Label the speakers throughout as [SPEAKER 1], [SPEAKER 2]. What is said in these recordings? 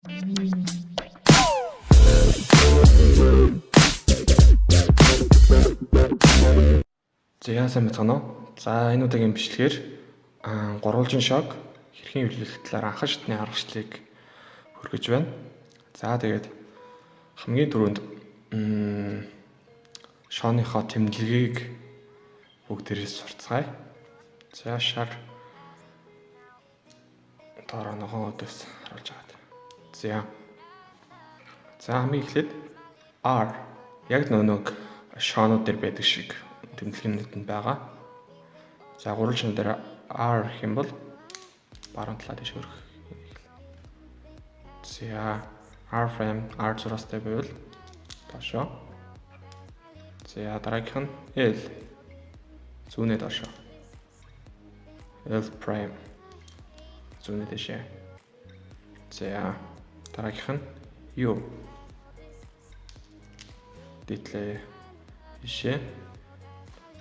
[SPEAKER 1] За яасан мэцгэнэ. За энэ удаагийн бичлэгээр гурвалжин шок хэрхэн эвлүүлэх талаар анхан шатны аргачлалыг хүргэж байна. За тэгээд хамгийн түрүүнд шооныхоо тэмдэглэгийг бүгдээрээс сурцгаая. За шар дараа ногоон өдөөс харуулж байгаа. За хамгийн эхлээд R яг нэг шоонууд дээр байдаг шиг тэмдэглэнүүд нь байгаа. За гурвалжин дээр R гэх юм бол баруун талаа дэш өрөх. За R frame R зураастай байвал доошоо. За дараагийнх нь L зүүнээ доошоо. L prime зүүнээ дэшээ. За дараагийнх нь U дитлээ ишээ.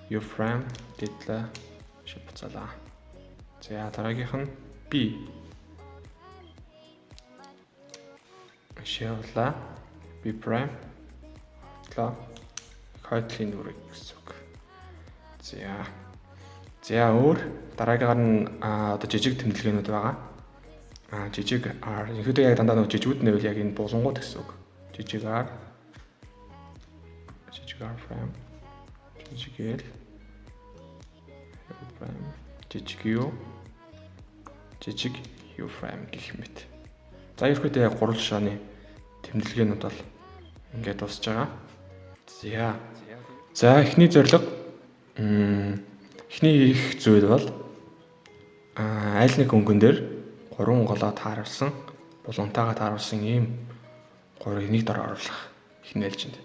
[SPEAKER 1] U frame дитлээ шипцалаа. За дараагийнх нь B шивла B prime тлаа хойтлын нүрэг гэсэн үг. За өөр дараагийнгаар нь одоо жижиг тэмдэглээнүүд байгаа. Жижиг R ерөнхийдөө яг дандаа нэг жижигүүд нэвэл яг энэ булангууд гэсэн үг. Жижиг R frame жижиг L frame жижиг U жижиг U frame гэх мэт. За ерөнхийдөө яг гурвал шооны тэмдэглээнүүд бол ингээд дуусж байгаа. За эхний зорилго эхний их зүйл бол аль нэг өнгөн дээр гурван голоо тааруулсан булгантайгаа тааруулсан ийм гурыг нэг дор оруулах их нээлжинд.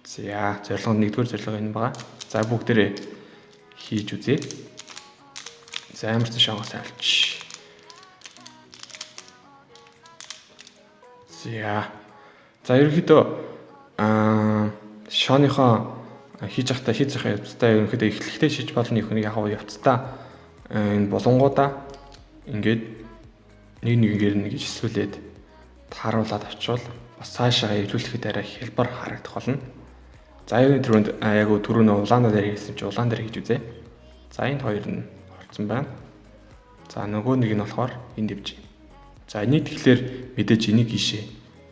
[SPEAKER 1] За зорилго нэгдүгээр зорилго энэ байгаа. За бүгдээрээ хийж үзье. За амарсан шонгоос авч. За ерөнхийдөө шооныхоо хийж захтай явцдаа ерөнхийдөө эхлэхдээ шиж болно их нэг яг явцдаа энэ булангуудаа ингээд нэгээр нэг жисвэлээд тааруулаад авчвал бас цаашаа эвлүүлэхэд арай хялбар харагдах болно. За энэ түрүүнд яг түрүүнөө улаан дээр хийсэн чи улаан дээр хийж үзье. За энд хоёр нь орсон байна. За нөгөө нэг нь болохоор энд дэвж. За энийг тэгэхээр мэдээж энийг ийшээ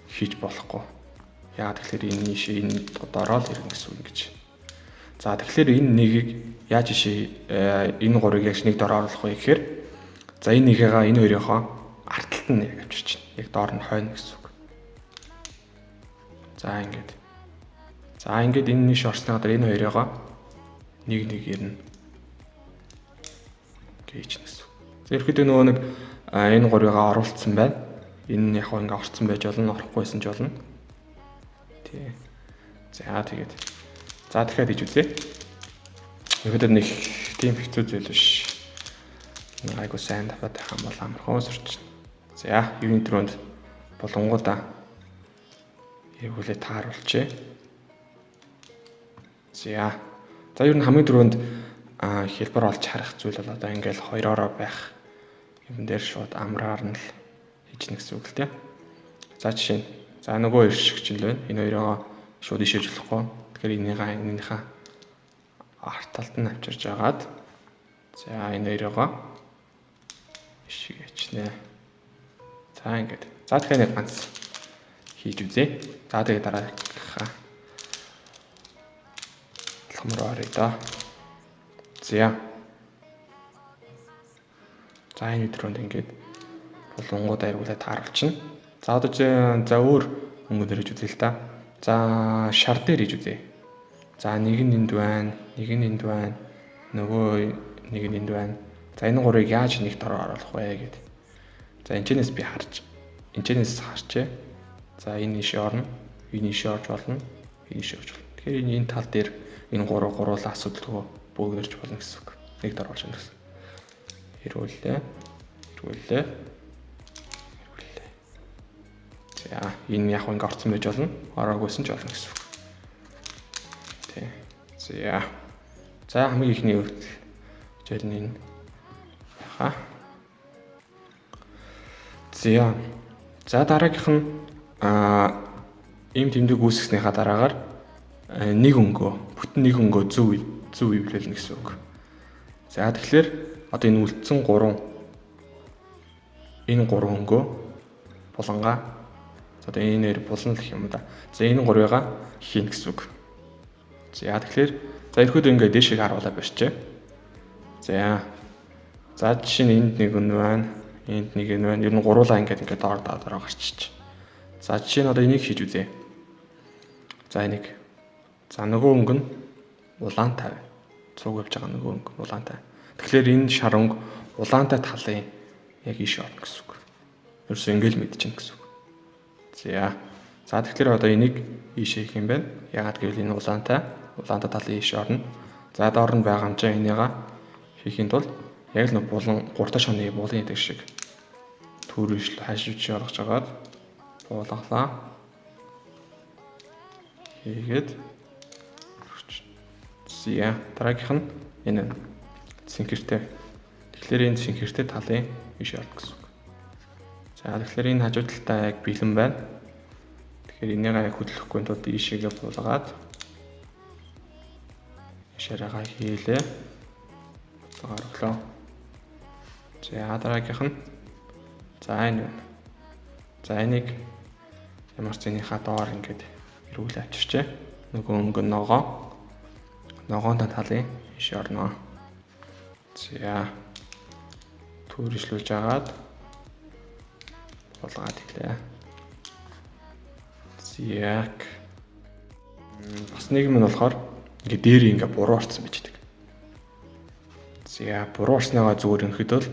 [SPEAKER 1] хийж болохгүй. Яагаад тэгэхээр энэ ийшээ энэ дороо л ирнэ гэсэн үг гэж. За тэгэхээр энэ нэгийг яаж ийшээ энэ гурыг яг нэг дор оруулах вэ гэхээр за энэ нэгээгаа энэ хоёрынхоо артталт нь яг авчирч байна. Яг доор нь хойно гэсэн үг. За ингээд энэ нийш орсны гадар энэ хоёрыгоо нэгээр нь гэж гэсэн. За ерөөдөө нөгөө нэг энэ гурыгаа оруулсан байна. Энэ яг ингээ орцсон байж болно, орохгүйсэн ч болно. Тий. За тэгээд. За дахиад хийж үзье. Ерөөдөө нэг тийм хэцүү зүйл биш. Айгуу сайн даваад байх юм бол амархан сурч. За юуны түрүүнд булангуудаа эргүүлээ тааруулчээ. За ер нь хамгийн түрүүнд хэлбэр олж харах зүйл бол одоо ингээл хоёроо байх юм дээр шууд амраар нь л хийжнэ гэсэн үг л тийм. За жишээ нь за нөгөө иршиг чинь л байна. Энэ хоёроо шууд ишээж болохгүй. Тэгэхээр энийхээ арт талд нь авчирж агаад за энэ хоёроо ишиг ячнэ. За ингээд. За тэгэхээр нэг ганц хийж үзье. За тэгээд дараагийнхаа алхамруу орё да. За энэ өдрөнд ингээд булангуудаа эргүүлээд тааруулчихна. За одоо за өөр өнгө дээр хийж үзье л да. За шар дээр хийж үзье. За нэг нь энд байна, нэг нь энд байна, нөгөө нэг нь энд байна. За энэ гурыг яаж нэг дор оруулах вэ гэдэг. За энэчнээс би харж. Энэчнээс харчээ. За энэ ишээ орно, энэ ишээ орж болно, энэ ишээ орж болно. Тэгэхээр энэ тал дээр энэ гурвуулаа асуудалгүй бүгдэрч болно гэсэн үг. Нэг дор оруулж гэсэн. Хэрүүлээ. За энэ яг ингээ орцсон байж болно. Ороогүйсэн ч болно гэсэн үг. Тий. За хамгийн ихний хичээл нь энэ. За За дараагийнх нь ийм тэмдэг үүсгэснийхаа дараагаар нэг өнгөө, бүтэн нэг өнгөө зөв эвлүүлнэ гэсэн үг. За тэгэхээр одоо энэ үлдсэн 3 өнгөө булангаа одоо энээр булан гэх юм да. За энэ 3-ыг хийн гэсэн үг. За тэгэхээр за ирэхэд ингээд дээшээ харуулаад барьчээ. За жишээ нь энд нэг нь байна. Энд нэг нь байна. Ер нь гуруулаа ингээд доор гарчиж. За жишээ нь одоо энийг хийж үзье. За энийг. За нөгөө өнгө нь улаантай байна. Цуг явж байгаа нөгөө өнгө улаантай. Тэгэхээр энэ шар өнгө улаантай талын яг ийш орно гэсэн үг. Ерөөсөө ингээл мэдчихэв гэсэн үг. За тэгэхээр одоо энийг ийшээ хийх юм байна. Яагаад гэвэл энэ улаантай талын ийш орно. За доор нь байгаа юм чинь энийгээ хийхийн тулд яг л нэг булан 3 шоны булын идэг шиг төрөж хашиж оргож агаад буулгалаа. Тэгээд дараагийнх нь энэ цэнхэртэй. Тэгэхээр энэ цэнхэртэй талын ийш орно гэсэн үг. За тэгэхээр энэ хажуу талтай яг бэлэн байна. Тэгэхээр энийг яг хөдлөхгүй тулд ийшээгээ буулгаад шараагаа хийлээ. Орлоо. За дараагийнх нь за энэ байна. За энийг ямар ч зэнийхаа доор ингээд эргүүл авчирчээ. Нөгөө өнгө ногоонтой талын ийш орно. За төрөжлүүлж агаад болгоод ирлээ. Яг бас нэг юм нь болохоор ингээд дээр ингээд буруу орсон байж байгаа. За буруу орсныгаа зүгээр өнөхөд бол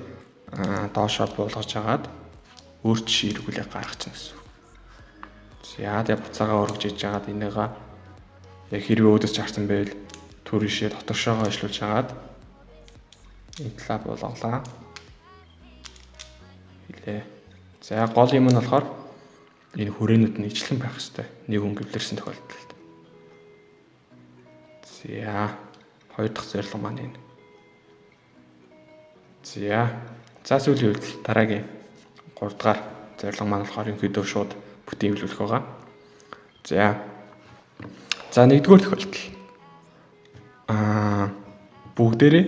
[SPEAKER 1] доошоо буулгаж агаад өөр жишээ эргүүлээ гаргах чинь гэсэн. За тэгээ буцаагаа өргөж иж агаад энийгээ яг хэрвээ өөдөөс чарсан байвал төрөшөө доторшоогоо ишлүүлж агаад энэ талаа буулгалаа. Хилээ. За гол юм нь болохоор энэ хүрээнүүд нь ижилхэн байх хэрэгтэй. Нэг өнгө эвлэрсэн тохиолдолд. За хоёр дахь зорилго маань энэ. За сүүлийн үед дараагийн 3 дахь зорилго маань болохоор ерөнхийдөө шууд бүтээн эвлүүлэх байгаа. За нэгдүгээр тохиолдол. Бүгдээрээ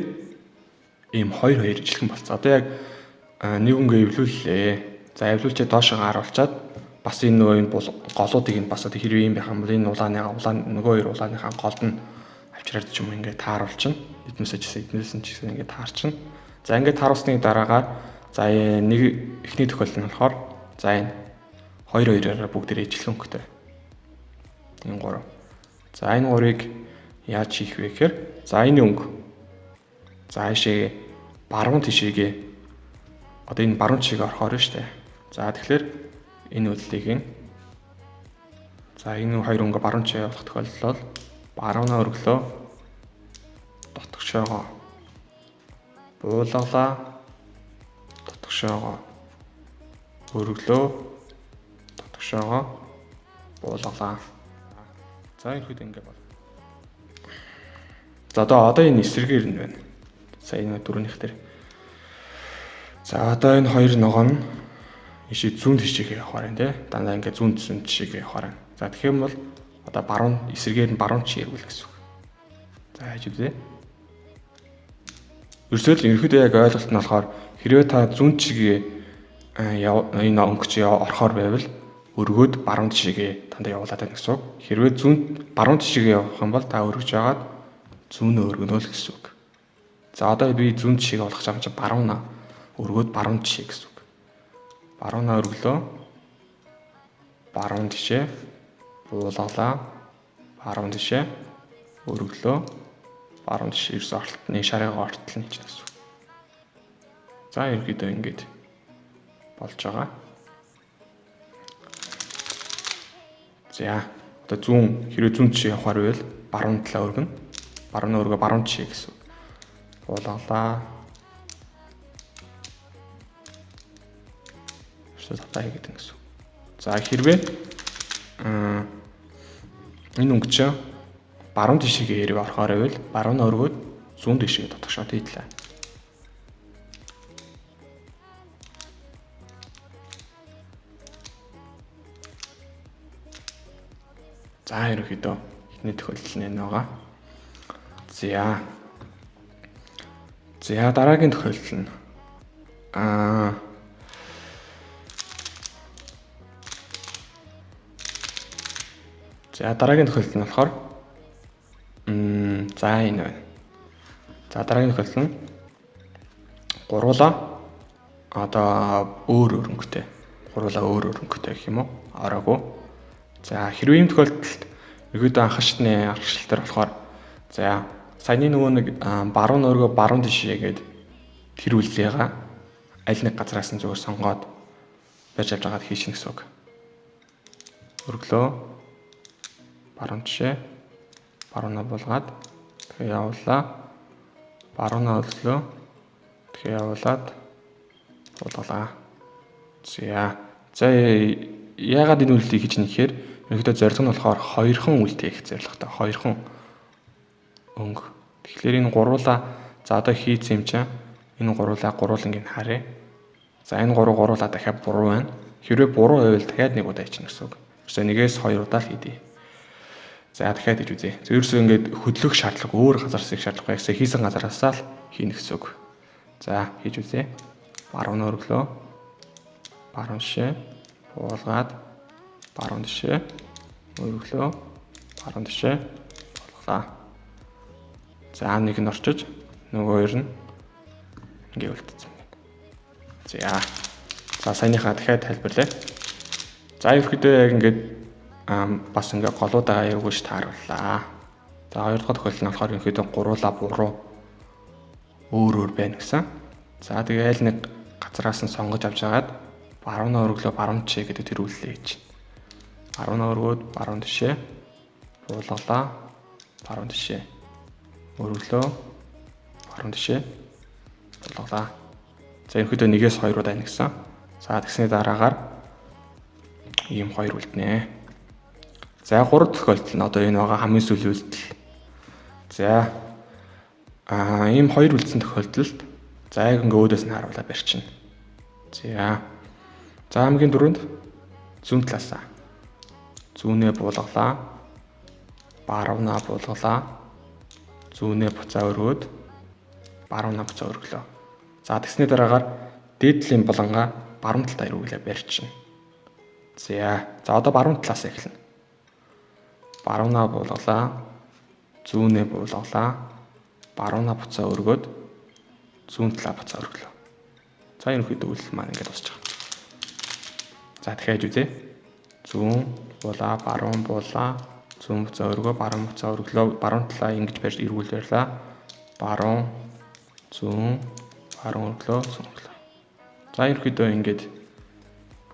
[SPEAKER 1] ийм 2 ижилхэн болцсон. Одоо яг нэг өнгө эвлүүллээ. За эвлүүлчихэд доошоо харуулчаад бас энэ нөгөө энэ голуудыг нь бас одоо хэрвээ юм байх юм бол энэ нөгөө 2 улааныхаа голд нь авчираад ч юм уу ингээд тааруулчихна. Эднээс ч гэсэн ингээд таарчихна. За ингээд тааруулсны дараагаар за нэг эхний тохиолдол нь болохоор за энэ 2-2-аараа бүгдээрээ ижилхэн өнгөтэй. Энэ 3. За энэ 3-ыг яаж хийх вэ гэхээр за энэ өнгө за хаашаа баруун тишээгээ одоо энэ баруун тишээгээ орохоор нь штэ. За тэгэхээр энэ үйлдэлийг нь за энэ 2 өнгө баруун тишээ явах тохиолдолд баруунаа өргөлөө дотгошоогоо буулгалаа дотгошоогоо өргөлөө дотгошоогоо буулгалаа. За энэ хэд ингэ бол. За одоо энэ эсрэгээр нь байна. Сая энэ дөрөвнийх дээр. За одоо энэ 2 ногоо нь ишээ зүүн тишээгээ явахаар байна тий. Дандаа ингээ зүүн тишээгээ явахаар байна. За тэгэх юм бол одоо баруун эсрэгээр нь баруун тишээ эргүүл гэсэн үг. За хайж үзье. Ерөөсөө яг ойлголт нь болохоор хэрвээ та зүүн тишээгээ энэ өнгөч орохоор байвал өргөөд баруун тишээгээ тандаа явуулаад байна гэсэн үг. Хэрвээ баруун тишээгээ явах юм бол та өргөж агаад зүүнөө өргөнө л гэсэн үг. За одоо би зүүн тишээгээ болгох юм чи баруунаа өргөөд баруун тишээ гэсэн үг. Баруунаа өргөлөө баруун тишээ буулгалаа баруун тишээ өргөлөө баруун тишээ ерөөс ортолтны шарыгаа ортолно гэж гэсэн үг. За ерөөдөө ингэж болж байгаа. За одоо хэрвээ зүүн тишээ явахаар байвал баруун талаа өргөнө. Баруунаа өргөө баруун тишээ гэсэн үг. Буулгалаа. Татаа хийгээд гэсэн. За хэрвээ энэ өнгөч баруун тишээгээ хэрэг орохоор байвал баруунаа өргөөд зүүн тишээгээ дотгошоод хийдлээ. За ерөнхийдөө эхний тохиолдол нь энэ байгаа. За дараагийн тохиолдол нь дараагийн тохиолдол нь болохоор за энэ байна. За дараагийн тохиолдол нь гуруула одоо өөр өнгөтэй. Гуруула өөр өнгөтэй гэх юм уу? Ороогүй. За хэрвээ ийм тохиолдолд ерөөдөө анхаарчны аргачлал төр болохоор за саяны нөгөө нэг баруун өргөө баруун тишээ гээд тэр үйлдэлээ аль нэг газраас нь зүгээр сонгоод барьж авч байгаад хийшин гэсэн үг. Өргөлөө баруун тишээ баруунаа буулгаад тэгээ явуулаа. Баруунаа өргөлөө тэгээ явуулаад буулгалаа. За яагаад энэ үйлдэлийг хийж нэхэхээр ерөнхийдөө зорилго нь болохоор хоёрхан үйлдэл хийх зорилготой. Хоёрхан өнгө. Тэгэхээр энэ гуруула за одоо хийцэн юм чинь энэ гуруулангийн харъя. За энэ гуруула дахиад буруу байна. Хэрвээ буруу байвал дахиад нэг удаа хийчих гэсэн үг. Ерөөсөө нэгээс хоёр удаа л хийдэй. За дахиад хийж үзье. Ерөөсөө ингээд хөдлөх шаардлага өөр газараас их шаардлага гэсэн хийсэн газараасаа л хийнэ гэсэн үг. За хийж үзье. Баруун өргөлөө. Баруун тишээ буулгаад баруун тишээ өргөлөө. Баруун тишээ буулгалаа. За нэг нь орчиж нөгөө хоёр нь ингээд үлдсэн байна. За саяныхаа дахиад тайлбарлая. За ерөөхдөө яг ингээд бас ингээд голуудаа аягүй таарууллаа. За хоёр дахь тохиолдол нь болохоор ерөөхдөө гуруула буруу өөр байна гэсэн. За тэгээ аль нэг газараас нь сонгож авч агаад баруунаа өргөлөө баруун тишээ гэдэг тэр үйлдэлээ хийж. Баруунаа өргөөд баруун тишээ буулгалаа. Баруун тишээ өргөлөө баруун тишээ буулгалаа. За ерөөхдөө нэгээс хоёр удаа нэгсэн. За тэгсний дараагаар ийм хоёр үлднэ. За гурав тохиолдол нь одоо энэ байгаа хамгийн сүүлийн үйлдэл. За ийм хоёр үлдсэн тохиолдолд за яг ингээ өөдөөс нь харуулаад барьчихна. За хамгийн дөрөнд зүүн талаасаа зүүнээ буулгалаа. Баруунаа буулгалаа. Зүүнээ буцаа өргөөд баруунаа буцаа өргөлөө. За тэгсний дараагаар дээд талын булангаа баруун талдаа эргүүлээ барьчихна. За одоо баруун талаас эхэлнэ. Баруунаа буулгалаа. Зүүнээ буулгалаа. Баруунаа буцаа өргөөд зүүн талаа буцаа өргөлөө. За ерөнхийдөө үйлдэл маань ингээд дуусч байгаа. За дахиад үзье. Зүүн буулаа, баруун буулаа, зүүн буцаа өргөө, баруун буцаа өргөлөө. Баруун талаа ингэж барьж эргүүл барьлаа. Баруун, зүүн, баруун өргөлөө, зүүн өргөлөө. За ерөнхийдөө ингээд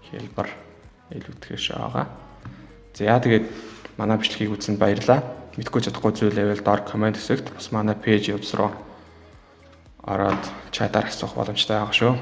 [SPEAKER 1] хэлбэр илүүтгэж байгаа. За тэгээд манай бичлэгийг үзсэнд баярлалаа. Мэдгүй чадахгүй зүйл байвал доор комент хэсэгт бас манай пэйж явц руу ороод чатаар асуух боломжтой байгаа шүү.